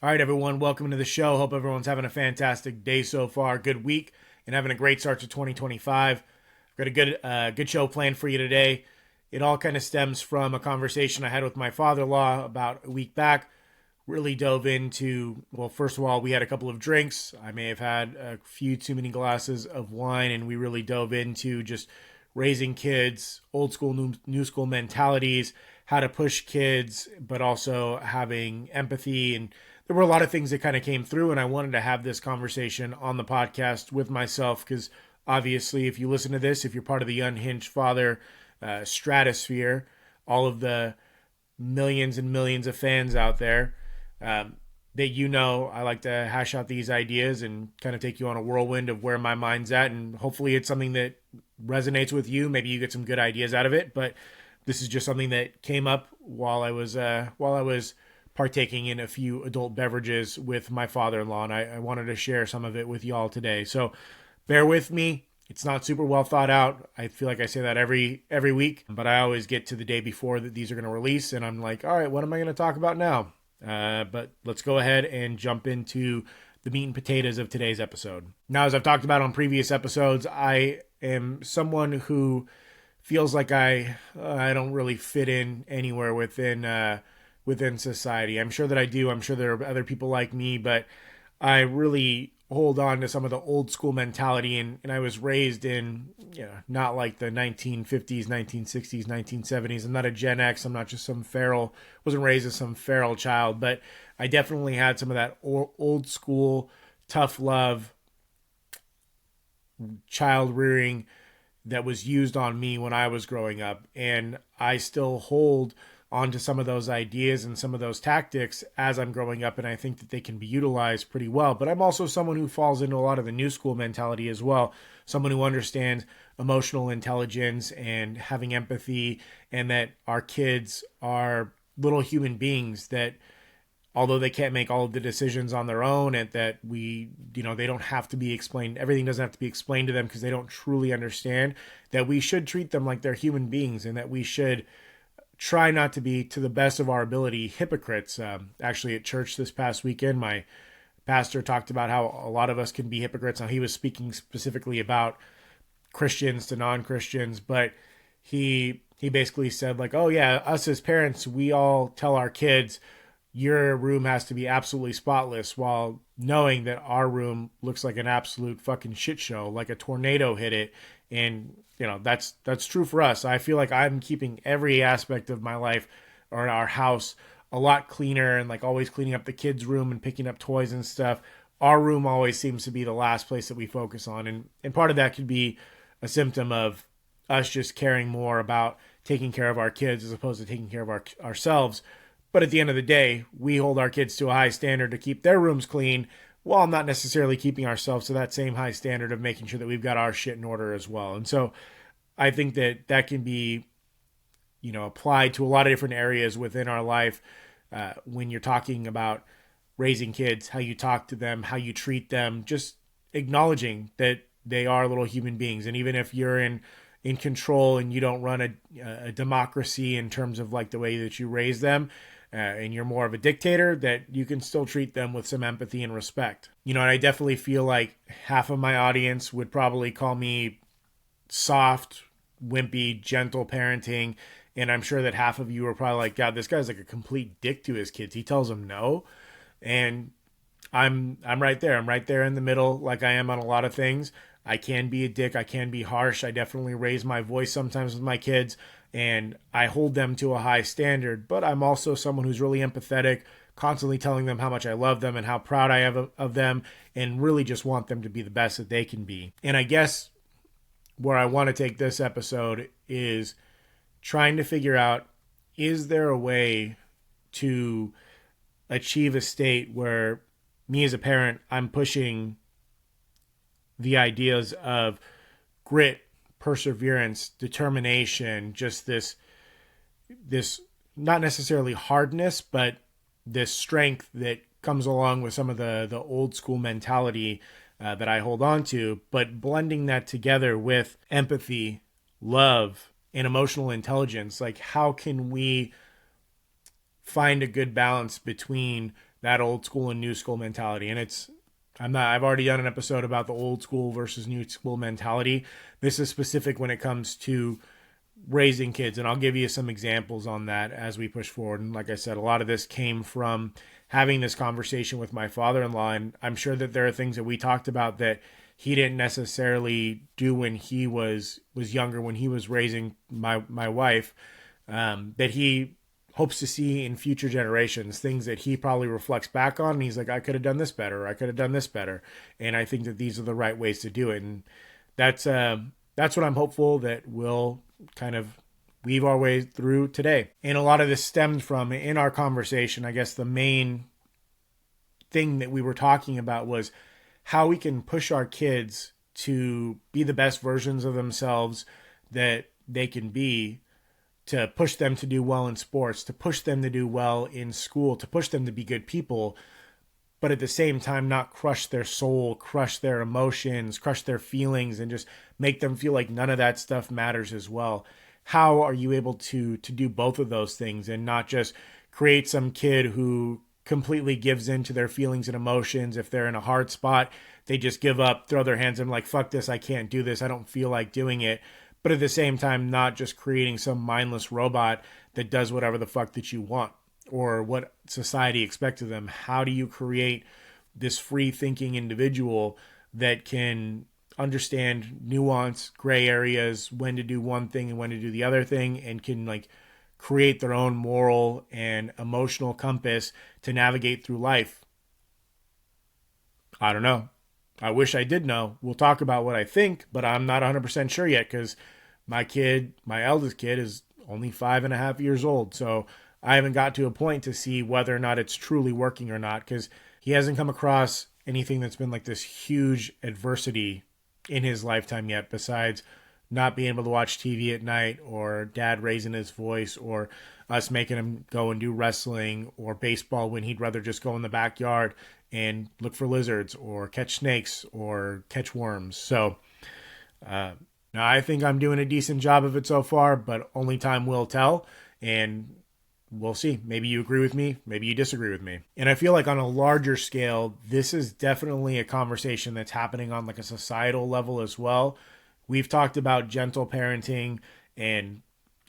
All right, everyone, welcome to the show. Hope everyone's having a fantastic day so far, good week, and having a great start to 2025. Got a good show planned for you today. It all kind of stems from a conversation I had with my father-in-law about a week back. Really dove into, well, first of all, we had a couple of drinks. I may have had a few too many glasses of wine, and we really dove into just raising kids, old school, new school mentalities, how to push kids, but also having empathy. And there were a lot of things that kind of came through, and I wanted to have this conversation on the podcast with myself because obviously, if you listen to this, if you're part of the Unhinged Father stratosphere, all of the millions and millions of fans out there, that I like to hash out these ideas and kind of take you on a whirlwind of where my mind's at, and hopefully it's something that resonates with you. Maybe you get some good ideas out of it, but this is just something that came up while I was partaking in a few adult beverages with my father-in-law, and I wanted to share some of it with y'all today. So bear with me. It's not super well thought out. I feel like I say that every week, but I always get to the day before that these are going to release, and I'm like, all right, what am I going to talk about now? But let's go ahead and jump into the meat and potatoes of today's episode. Now, as I've talked about on previous episodes, I am someone who feels like I don't really fit in anywhere within society. I'm sure that I do. I'm sure there are other people like me, but I really hold on to some of the old school mentality, and I was raised in, not like the 1950s, 1960s, 1970s. I'm not a Gen X. I'm not just wasn't raised as some feral child, but I definitely had some of that old school tough love child rearing that was used on me when I was growing up. And I still hold onto some of those ideas and some of those tactics as I'm growing up, and I think that they can be utilized pretty well. But I'm also someone who falls into a lot of the new school mentality as well, someone who understands emotional intelligence and having empathy, and that our kids are little human beings that, although they can't make all of the decisions on their own, and that they don't have to be explained, everything doesn't have to be explained to them because they don't truly understand, that we should treat them like they're human beings, and that we should try not to be, to the best of our ability, hypocrites. Actually, at church this past weekend, my pastor talked about how a lot of us can be hypocrites. Now, he was speaking specifically about Christians to non-Christians, but he basically said, like, oh yeah, us as parents, we all tell our kids, your room has to be absolutely spotless, while knowing that our room looks like an absolute fucking shit show, like a tornado hit it. And that's true for us. I feel like I'm keeping every aspect of my life or our house a lot cleaner, and like always cleaning up the kids' room and picking up toys and stuff. Our room always seems to be the last place that we focus on. And part of that could be a symptom of us just caring more about taking care of our kids as opposed to taking care of ourselves. But at the end of the day, we hold our kids to a high standard to keep their rooms clean, while not necessarily keeping ourselves to that same high standard of making sure that we've got our shit in order as well. And so I think that can be, applied to a lot of different areas within our life, when you're talking about raising kids, how you talk to them, how you treat them, just acknowledging that they are little human beings. And even if you're in control and you don't run a democracy in terms of like the way that you raise them, and you're more of a dictator, that you can still treat them with some empathy and respect. And I definitely feel like half of my audience would probably call me soft, wimpy, gentle parenting. And I'm sure that half of you are probably like, God, this guy's like a complete dick to his kids. He tells them no. And I'm right there. I'm right there in the middle, like I am on a lot of things. I can be a dick. I can be harsh. I definitely raise my voice sometimes with my kids, and I hold them to a high standard. But I'm also someone who's really empathetic, constantly telling them how much I love them and how proud I am of them, and really just want them to be the best that they can be. And I guess where I want to take this episode is trying to figure out, is there a way to achieve a state where me as a parent, I'm pushing the ideas of grit, perseverance, determination, just this not necessarily hardness, but this strength that comes along with some of the old school mentality that I hold on to, but blending that together with empathy, love, and emotional intelligence. Like, how can we find a good balance between that old school and new school mentality. And I've already done an episode about the old school versus new school mentality. This is specific when it comes to raising kids, and I'll give you some examples on that as we push forward. And like I said, a lot of this came from having this conversation with my father-in-law, and I'm sure that there are things that we talked about that he didn't necessarily do when he was younger, when he was raising my wife, that he hopes to see in future generations, things that he probably reflects back on, and he's like, I could have done this better, or I could have done this better, and I think that these are the right ways to do it. And that's what I'm hopeful that will kind of weave our way through today. And a lot of this stemmed from, in our conversation, I guess the main thing that we were talking about was how we can push our kids to be the best versions of themselves that they can be, to push them to do well in sports, to push them to do well in school, to push them to be good people, but at the same time not crush their soul, crush their emotions, crush their feelings, and just make them feel like none of that stuff matters as well. How are you able to do both of those things and not just create some kid who completely gives in to their feelings and emotions? If they're in a hard spot, they just give up, throw their hands in like, fuck this, I can't do this, I don't feel like doing it. But at the same time, not just creating some mindless robot that does whatever the fuck that you want or what society expects of them. How do you create this free thinking individual that can understand nuance, gray areas, when to do one thing and when to do the other thing, and can like create their own moral and emotional compass to navigate through life? I don't know. I wish I did know. We'll talk about what I think, but I'm not 100% sure yet, because my eldest kid is only 5.5 years old. So I haven't got to a point to see whether or not it's truly working or not, because he hasn't come across anything that's been like this huge adversity in his lifetime yet, besides not being able to watch TV at night, or dad raising his voice, or us making him go and do wrestling or baseball when he'd rather just go in the backyard and look for lizards or catch snakes or catch worms. So now I think I'm doing a decent job of it so far, but only time will tell, and we'll see. Maybe you agree with me, maybe you disagree with me. And I feel like on a larger scale, this is definitely a conversation that's happening on like a societal level as well. We've talked about gentle parenting and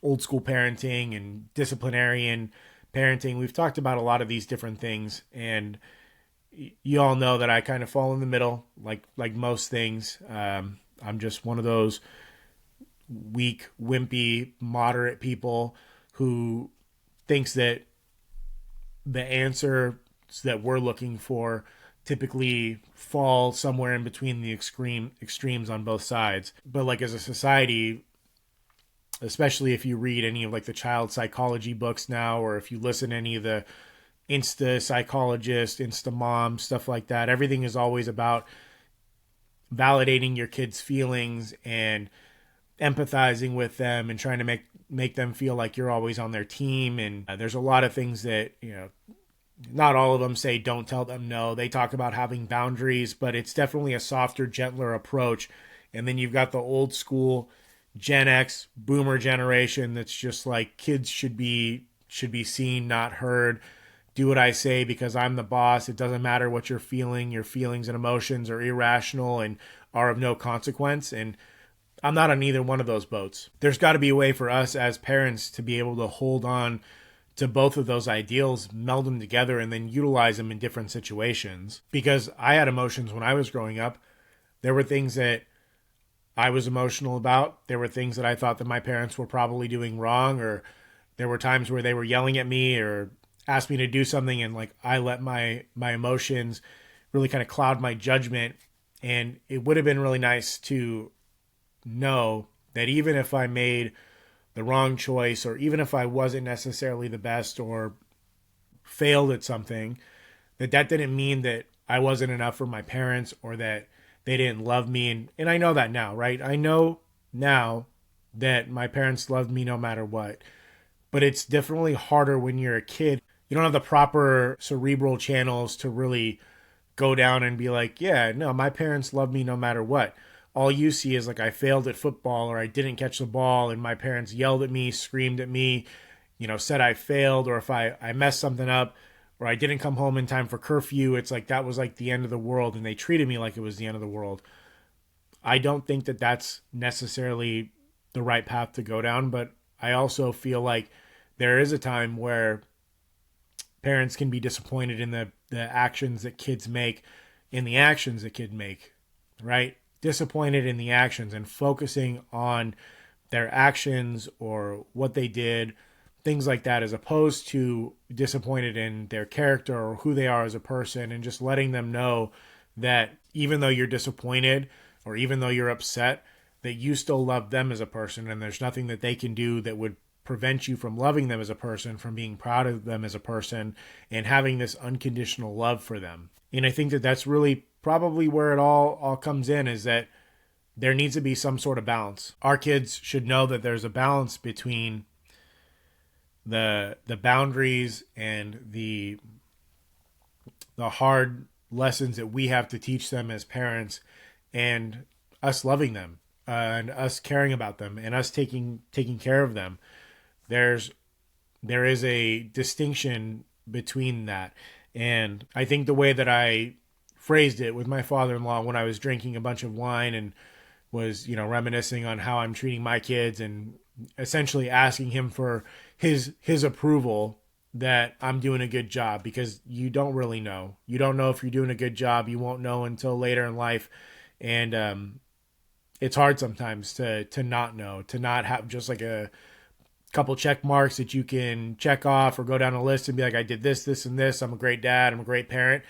old school parenting and disciplinarian parenting. We've talked about a lot of these different things, and you all know that I kind of fall in the middle, like most things. I'm just one of those weak, wimpy, moderate people who thinks that the answer that we're looking for typically fall somewhere in between the extremes on both sides. But like as a society, especially if you read any of like the child psychology books now, or if you listen to any of the Insta psychologist, Insta mom, stuff like that, everything is always about validating your kids' feelings and empathizing with them and trying to make them feel like you're always on their team. And there's a lot of things that, not all of them say don't tell them no. They talk about having boundaries, but it's definitely a softer, gentler approach. And then you've got the old school Gen X boomer generation that's just like, kids should be seen, not heard. Do what I say because I'm the boss. It doesn't matter what you're feeling. Your feelings and emotions are irrational and are of no consequence. And I'm not on either one of those boats. There's got to be a way for us as parents to be able to hold on to both of those ideals, meld them together, and then utilize them in different situations. Because I had emotions when I was growing up. There were things that I was emotional about. There were things that I thought that my parents were probably doing wrong, or there were times where they were yelling at me or asked me to do something, and like I let my emotions really kind of cloud my judgment. And it would have been really nice to know that even if I made the wrong choice, or even if I wasn't necessarily the best or failed at something, that didn't mean that I wasn't enough for my parents or that they didn't love me. And I know that now, right? I know now that my parents loved me no matter what. But it's definitely harder when you're a kid. You don't have the proper cerebral channels to really go down and be like, yeah, no, my parents love me no matter what. All you see is like I failed at football, or I didn't catch the ball, and my parents yelled at me, screamed at me, said I failed, or if I messed something up, or I didn't come home in time for curfew, it's like that was like the end of the world, and they treated me like it was the end of the world. I don't think that that's necessarily the right path to go down, but I also feel like there is a time where parents can be disappointed in the actions that kids make, in the actions that kids make, right? Disappointed in the actions and focusing on their actions or what they did, things like that, as opposed to disappointed in their character or who they are as a person, and just letting them know that even though you're disappointed or even though you're upset, that you still love them as a person, and there's nothing that they can do that would prevent you from loving them as a person, from being proud of them as a person, and having this unconditional love for them. And I think that that's really probably where it all comes in, is that there needs to be some sort of balance. Our kids should know that there's a balance between the boundaries and the hard lessons that we have to teach them as parents, and us loving them, and us caring about them, and us taking care of them. There is a distinction between that. And I think the way that I phrased it with my father-in-law when I was drinking a bunch of wine and was, reminiscing on how I'm treating my kids, and essentially asking him for his approval that I'm doing a good job, because you don't really know. You don't know if you're doing a good job. You won't know until later in life. And it's hard sometimes to not know, to not have just like a couple check marks that you can check off or go down a list and be like, I did this, this, and this. I'm a great dad. I'm a great parent.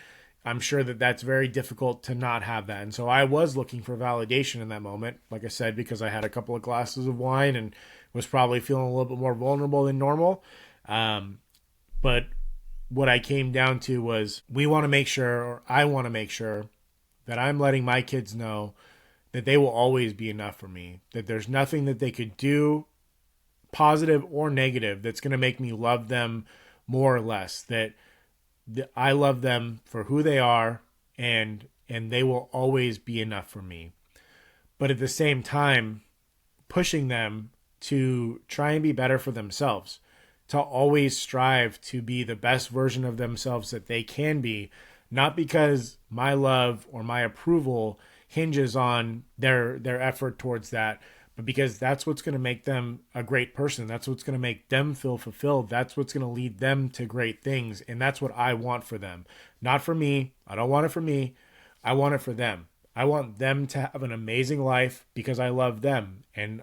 I'm sure that that's very difficult to not have that. And so I was looking for validation in that moment, like I said, because I had a couple of glasses of wine and was probably feeling a little bit more vulnerable than normal. But what I came down to was, we want to make sure, or I want to make sure, that I'm letting my kids know that they will always be enough for me, that there's nothing that they could do, positive or negative, that's going to make me love them more or less, that I love them for who they are, and they will always be enough for me. But at the same time, pushing them to try and be better for themselves, to always strive to be the best version of themselves that they can be, not because my love or my approval hinges on their effort towards that, but because that's what's going to make them a great person. That's what's going to make them feel fulfilled. That's what's going to lead them to great things. And that's what I want for them. Not for me. I don't want it for me. I want it for them. I want them to have an amazing life because I love them. And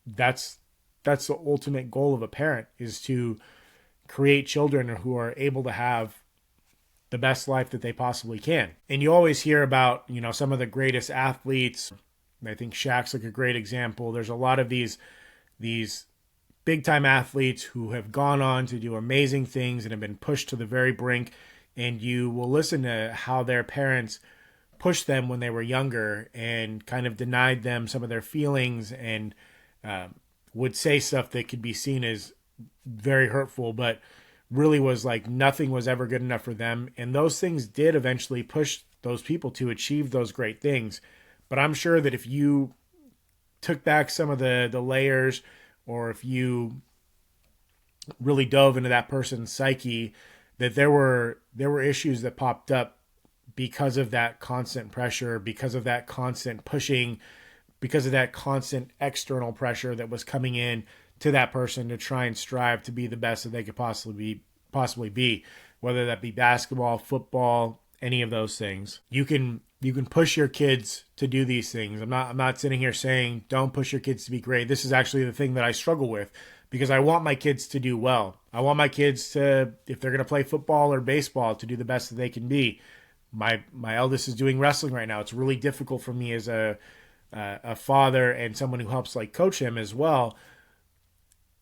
that's the ultimate goal of a parent, is to create children who are able to have the best life that they possibly can. And you always hear about, some of the greatest athletes. I think Shaq's like a great example. There's a lot of these big time athletes who have gone on to do amazing things and have been pushed to the very brink. And you will listen to how their parents pushed them when they were younger and kind of denied them some of their feelings, and would say stuff that could be seen as very hurtful, but really was like nothing was ever good enough for them. And those things did eventually push those people to achieve those great things. But I'm sure that if you took back some of the layers, or if you really dove into that person's psyche, that there were issues that popped up because of that constant pressure, because of that constant pushing, because of that constant external pressure that was coming in to that person to try and strive to be the best that they could possibly be, whether that be basketball, football, any of those things. You can push your kids to do these things. I'm not sitting here saying don't push your kids to be great. This is actually the thing that I struggle with, because I want my kids to do well. I want my kids to, if they're going to play football or baseball, to do the best that they can be. My eldest is doing wrestling right now. It's really difficult for me as a father and someone who helps like coach him as well,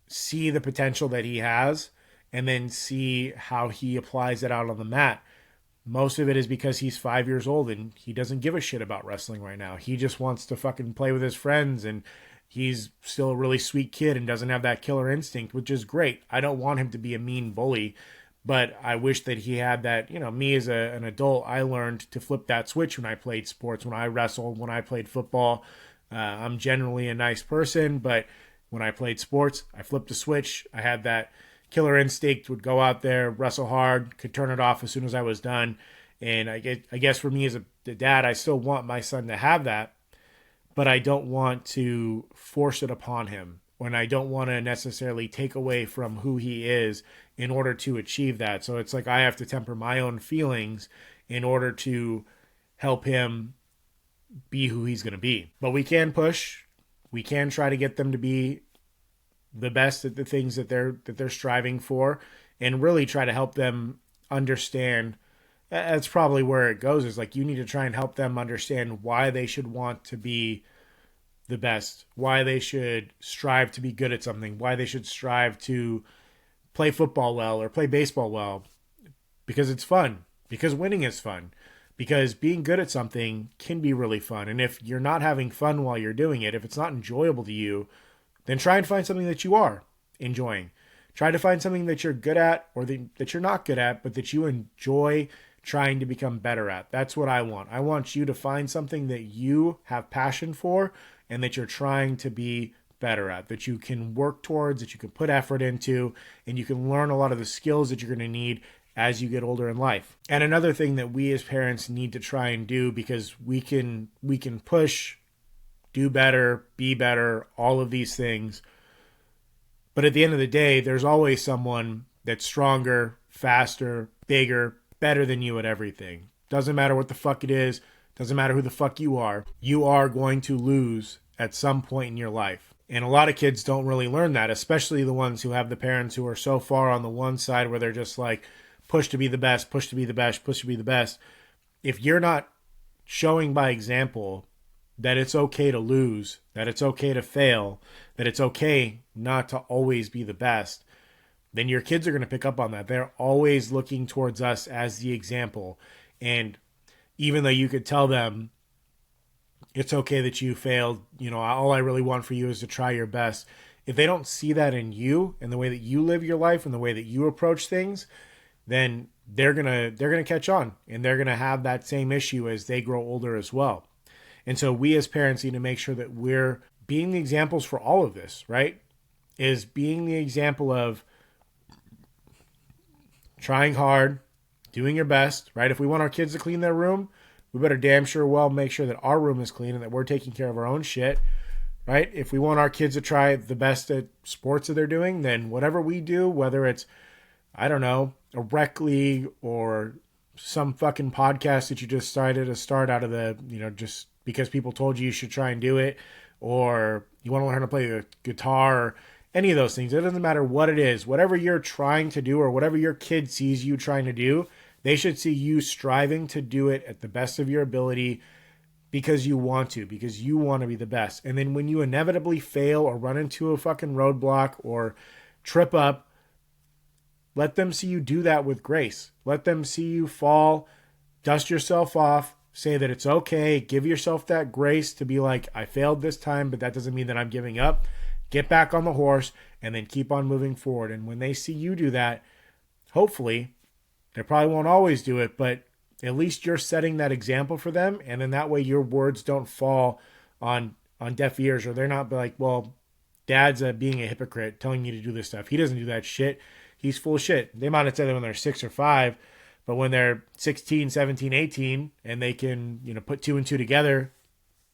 see the potential that he has, and then see how he applies it out on the mat. Most of it is because he's 5 years old and he doesn't give a shit about wrestling right now. He just wants to fucking play with his friends, and he's still a really sweet kid and doesn't have that killer instinct, which is great. I don't want him to be a mean bully, but I wish that he had that. Me as an adult, I learned to flip that switch when I played sports, when I wrestled, when I played football. I'm generally a nice person, but when I played sports, I flipped a switch. I had that killer instinct, would go out there, wrestle hard, could turn it off as soon as I was done. And I guess for me as a dad, I still want my son to have that, but I don't want to force it upon him. When I don't want to necessarily take away from who he is in order to achieve that. So it's like I have to temper my own feelings in order to help him be who he's going to be. But we can push. We can try to get them to be the best at the things that they're striving for, and really try to help them understand. That's probably where it goes, is like you need to try and help them understand why they should want to be the best, why they should strive to be good at something, why they should strive to play football well or play baseball well, because it's fun, because winning is fun, because being good at something can be really fun. And if you're not having fun while you're doing it, if it's not enjoyable to you, then try and find something that you are enjoying. Try to find something that you're good at, or that you're not good at, but that you enjoy trying to become better at. That's what I want. I want you to find something that you have passion for and that you're trying to be better at, that you can work towards, that you can put effort into, and you can learn a lot of the skills that you're going to need as you get older in life. And another thing that we as parents need to try and do, because we can push, do better, be better, all of these things. But at the end of the day, there's always someone that's stronger, faster, bigger, better than you at everything. Doesn't matter what the fuck it is. Doesn't matter who the fuck you are going to lose at some point in your life. And a lot of kids don't really learn that, especially the ones who have the parents who are so far on the one side where they're just like, push to be the best, push to be the best, push to be the best. If you're not showing by example that it's okay to lose, that it's okay to fail, that it's okay not to always be the best, then your kids are going to pick up on that. They're always looking towards us as the example. And even though you could tell them it's okay that you failed, all I really want for you is to try your best. If they don't see that in you and the way that you live your life and the way that you approach things, then they're gonna catch on, and they're gonna have that same issue as they grow older as well. And so we as parents need to make sure that we're being the examples for all of this, right? Is being the example of trying hard, doing your best, right? If we want our kids to clean their room, we better damn sure well make sure that our room is clean and that we're taking care of our own shit, right? If we want our kids to try the best at sports that they're doing, then whatever we do, whether it's, I don't know, a rec league or some fucking podcast that you just decided to start out of the, just because people told you should try and do it, or you want to learn how to play the guitar, or any of those things. It doesn't matter what it is. Whatever you're trying to do or whatever your kid sees you trying to do, they should see you striving to do it at the best of your ability because you want to be the best. And then when you inevitably fail or run into a fucking roadblock or trip up, let them see you do that with grace. Let them see you fall, dust yourself off, say that it's okay, give yourself that grace to be like, I failed this time, but that doesn't mean that I'm giving up. Get back on the horse and then keep on moving forward. And when they see you do that, hopefully, they probably won't always do it, but at least you're setting that example for them. And then that way your words don't fall on deaf ears, or they're not like, well, dad's being a hypocrite telling me to do this stuff. He doesn't do that shit. He's full of shit. They might have said that when they're 6 or 5, but when they're 16, 17, 18, and they can, put 2 and 2 together,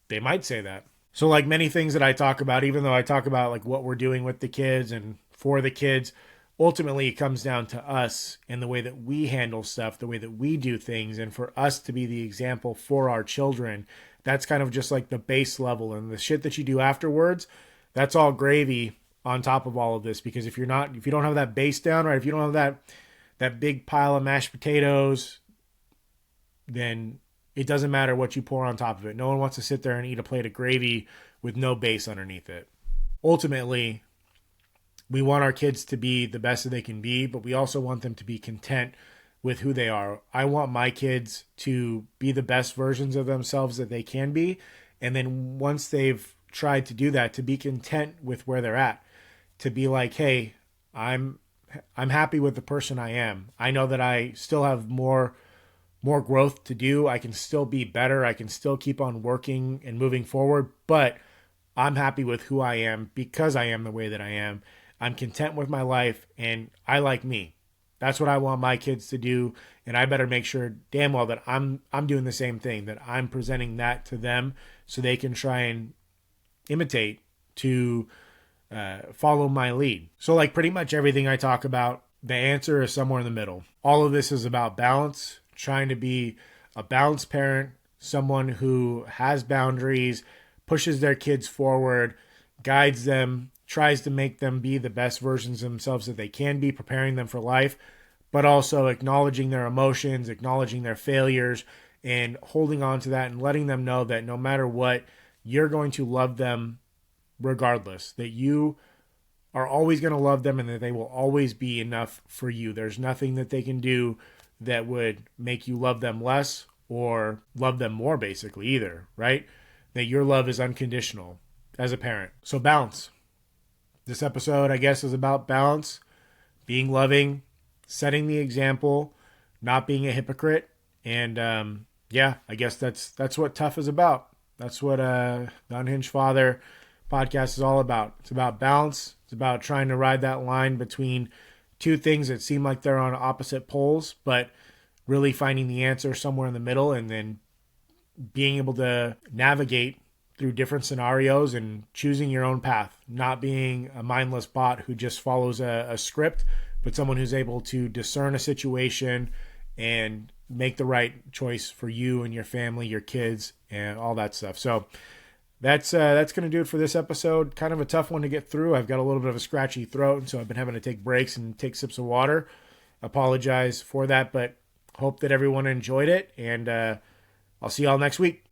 they might say that. So like many things that I talk about, even though I talk about like what we're doing with the kids and for the kids, ultimately it comes down to us and the way that we handle stuff, the way that we do things, and for us to be the example for our children. That's kind of just like the base level, and the shit that you do afterwards, that's all gravy on top of all of this. Because if you don't have that base down, right, if you don't have that big pile of mashed potatoes, then it doesn't matter what you pour on top of it. No one wants to sit there and eat a plate of gravy with no base underneath it. Ultimately, we want our kids to be the best that they can be, but we also want them to be content with who they are. I want my kids to be the best versions of themselves that they can be. And then once they've tried to do that, to be content with where they're at, to be like, hey, I'm happy with the person I am. I know that I still have more growth to do. I can still be better. I can still keep on working and moving forward, but I'm happy with who I am because I am the way that I am. I'm content with my life, and I like me. That's what I want my kids to do, and I better make sure damn well that I'm doing the same thing, that I'm presenting that to them so they can try and imitate to follow my lead. So like pretty much everything I talk about, the answer is somewhere in the middle. All of this is about balance, trying to be a balanced parent, someone who has boundaries, pushes their kids forward, guides them, tries to make them be the best versions of themselves that they can be, preparing them for life, but also acknowledging their emotions, acknowledging their failures, and holding on to that and letting them know that no matter what, you're going to love them regardless, that you are always going to love them and that they will always be enough for you. There's nothing that they can do that would make you love them less or love them more, basically, either, right? That your love is unconditional as a parent. So balance. This episode, I guess, is about balance, being loving, setting the example, not being a hypocrite. And yeah, I guess that's what Tough is about. That's what the Unhinged Father podcast is all about. It's about balance. It's about trying to ride that line between two things that seem like they're on opposite poles, but really finding the answer somewhere in the middle and then being able to navigate through different scenarios and choosing your own path, not being a mindless bot who just follows a script, but someone who's able to discern a situation and make the right choice for you and your family, your kids, and all that stuff. So that's going to do it for this episode. Kind of a tough one to get through. I've got a little bit of a scratchy throat, and so I've been having to take breaks and take sips of water. Apologize for that, but hope that everyone enjoyed it, and I'll see y'all next week.